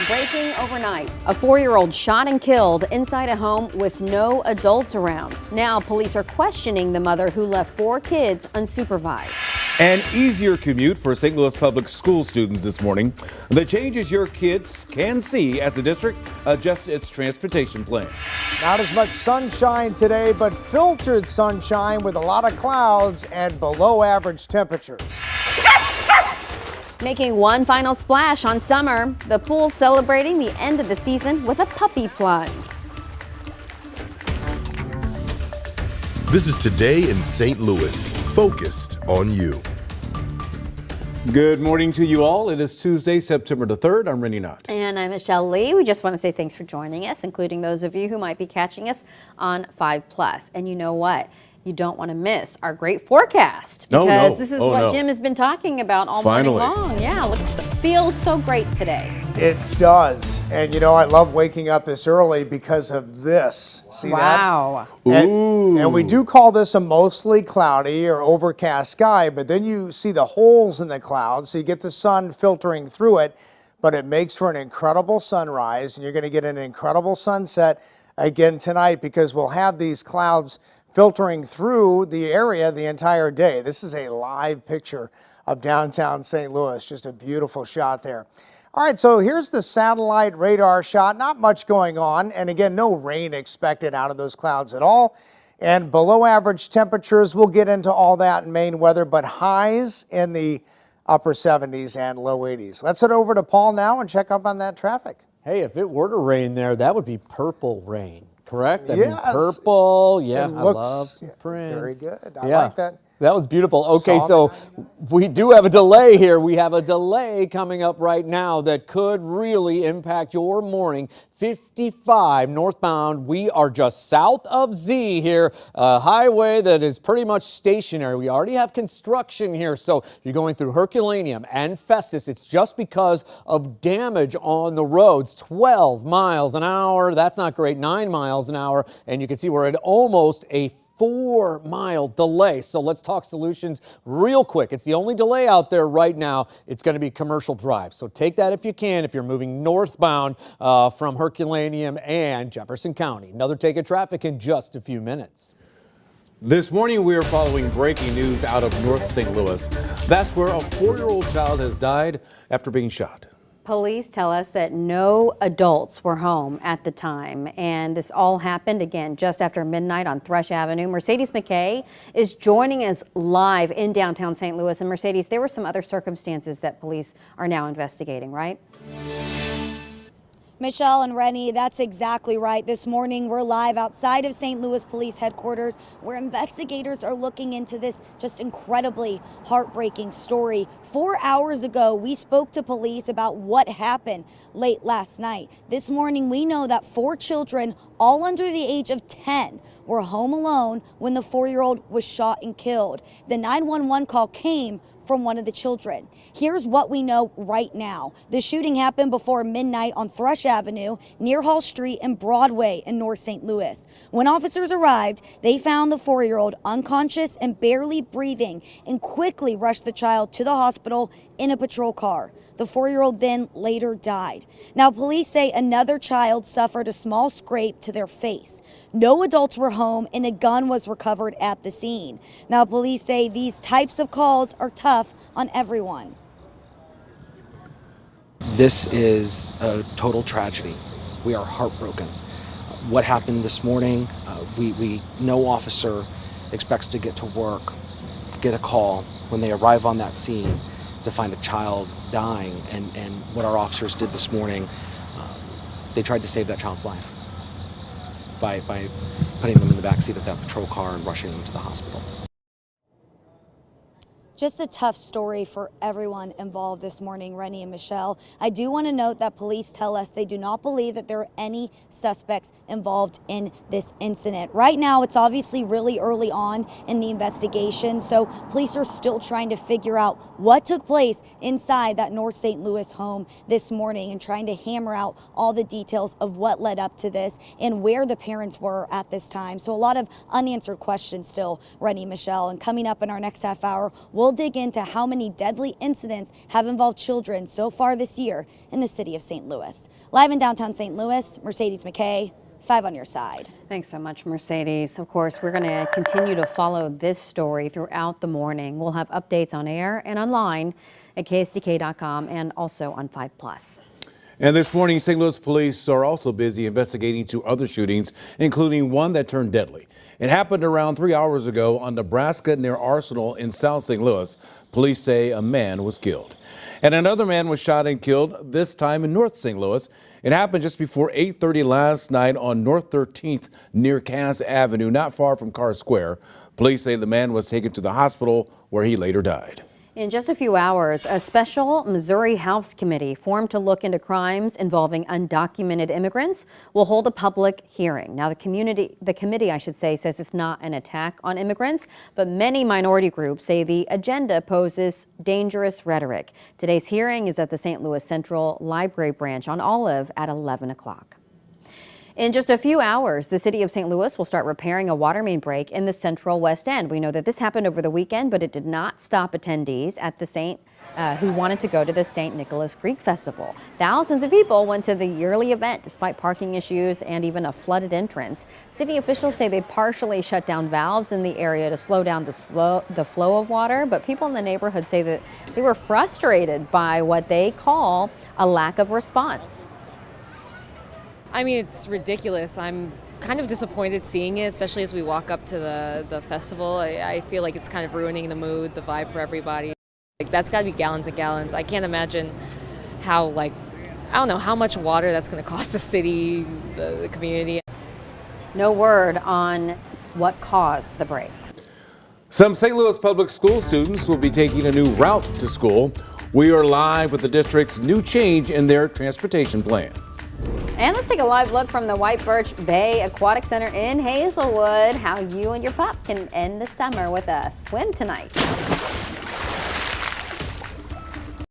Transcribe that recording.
Breaking overnight. A 4-year-old shot and killed inside a home with no adults around. Now police are questioning the mother who left 4 kids unsupervised. An easier commute for St. Louis public school students this morning. The changes your kids can see as the district adjusts its transportation plan. Not as much sunshine today, but filtered sunshine with a lot of clouds and below average temperatures. Making one final splash on summer, the pool celebrating the end of the season with a puppy plunge. This is Today in St. Louis, focused on you. Good morning to you all. It is Tuesday, September the 3rd. I'm Rennie Knott. And I'm Michelle Lee. We just want to say thanks for joining us, including those of you who might be catching us on 5+. And you know what? You don't want to miss our great forecast because this is what Jim has been talking about all morning long. Yeah, feels so great today. It does. And you know, I love waking up this early because of this. See that? Wow. And we do call this a mostly cloudy or overcast sky, but then you see the holes in the clouds, so you get the sun filtering through it, but it makes for an incredible sunrise, and you're going to get an incredible sunset again tonight because we'll have these clouds filtering through the area the entire day. This is a live picture of downtown St. Louis. Just a beautiful shot there. All right, so here's the satellite radar shot. Not much going on. And again, no rain expected out of those clouds at all. And below average temperatures, we'll get into all that in Maine weather, but highs in the upper 70s and low 80s. Let's head over to Paul now and check up on that traffic. Hey, if it were to rain there, that would be purple rain. Correct? I Yes. mean, purple. Yeah, It I love love prints. very good. I like that. That was beautiful. Okay, Saw so that. we do have a delay here. We have a delay coming up right now that could really impact your morning. 55 northbound. We are just south of Z here, a highway that is pretty much stationary. We already have construction here, so you're going through Herculaneum and Festus. It's just because of damage on the roads. 12 miles an hour. That's not great. 9 miles an hour. And you can see we're at almost a 4-mile delay. So let's talk solutions real quick. It's the only delay out there right now. It's going to be Commercial Drive. So take that if you can, if you're moving northbound from Herculaneum and Jefferson County. Another take of traffic in just a few minutes. This morning, we are following breaking news out of North St. Louis. That's where a 4-year-old child has died after being shot. Police tell us that no adults were home at the time, and this all happened again just after midnight on Thrush Avenue. Mercedes McKay is joining us live in downtown St. Louis. And Mercedes, there were some other circumstances that police are now investigating, right? Michelle and Rennie, that's exactly right. This morning, we're live outside of St. Louis Police Headquarters, where investigators are looking into this just incredibly heartbreaking story. 4 hours ago, we spoke to police about what happened late last night. This morning, we know that 4 children, all under the age of 10, were home alone when the 4-year-old was shot and killed. The 911 call came from one of the children. Here's what we know right now. The shooting happened before midnight on Thrush Avenue, near Hall Street and Broadway in North St. Louis. When officers arrived, they found the 4-year-old unconscious and barely breathing and quickly rushed the child to the hospital in a patrol car. The 4-year-old then later died. Now, police say another child suffered a small scrape to their face. No adults were home and a gun was recovered at the scene. Now, police say these types of calls are tough on everyone. This is a total tragedy. We are heartbroken. What happened this morning, no officer expects to get to work, get a call when they arrive on that scene to find a child dying. And what our officers did this morning, they tried to save that child's life by putting them in the backseat of that patrol car and rushing them to the hospital. Just a tough story for everyone involved this morning, Rennie and Michelle. I do want to note that police tell us they do not believe that there are any suspects involved in this incident. Right now, it's obviously really early on in the investigation, so police are still trying to figure out what took place inside that North St. Louis home this morning and trying to hammer out all the details of what led up to this and where the parents were at this time. So a lot of unanswered questions still, Rennie, Michelle, and coming up in our next half hour, we'll We'll dig into how many deadly incidents have involved children so far this year in the city of St. Louis. Live in downtown St. Louis, Mercedes McKay, 5 on your side. Thanks so much, Mercedes. Of course, we're going to continue to follow this story throughout the morning. We'll have updates on air and online at ksdk.com and also on 5+. And this morning, St. Louis police are also busy investigating 2 other shootings, including one that turned deadly. It happened around 3 hours ago on Nebraska near Arsenal in South St. Louis. Police say a man was killed. And another man was shot and killed, this time in North St. Louis. It happened just before 8:30 last night on North 13th near Cass Avenue, not far from Carr Square. Police say the man was taken to the hospital where he later died. In just a few hours, a special Missouri House committee formed to look into crimes involving undocumented immigrants will hold a public hearing. Now, the committee, says it's not an attack on immigrants, but many minority groups say the agenda poses dangerous rhetoric. Today's hearing is at the St. Louis Central Library branch on Olive at 11 o'clock. In just a few hours, the city of St. Louis will start repairing a water main break in the Central West End. We know that this happened over the weekend, but it did not stop attendees at the who wanted to go to the St. Nicholas Creek Festival. Thousands of people went to the yearly event despite parking issues and even a flooded entrance. City officials say they partially shut down valves in the area to slow down the flow of water, but people in the neighborhood say that they were frustrated by what they call a lack of response. I mean, it's ridiculous. I'm kind of disappointed seeing it, especially as we walk up to the festival. I feel like it's kind of ruining the mood, the vibe for everybody. Like, that's got to be gallons and gallons. I can't imagine how, I don't know how much water that's going to cost the city, the community. No word on what caused the break. Some St. Louis public school students will be taking a new route to school. We are live with the district's new change in their transportation plan. And let's take a live look from the White Birch Bay Aquatic Center in Hazelwood, how you and your pup can end the summer with a swim tonight.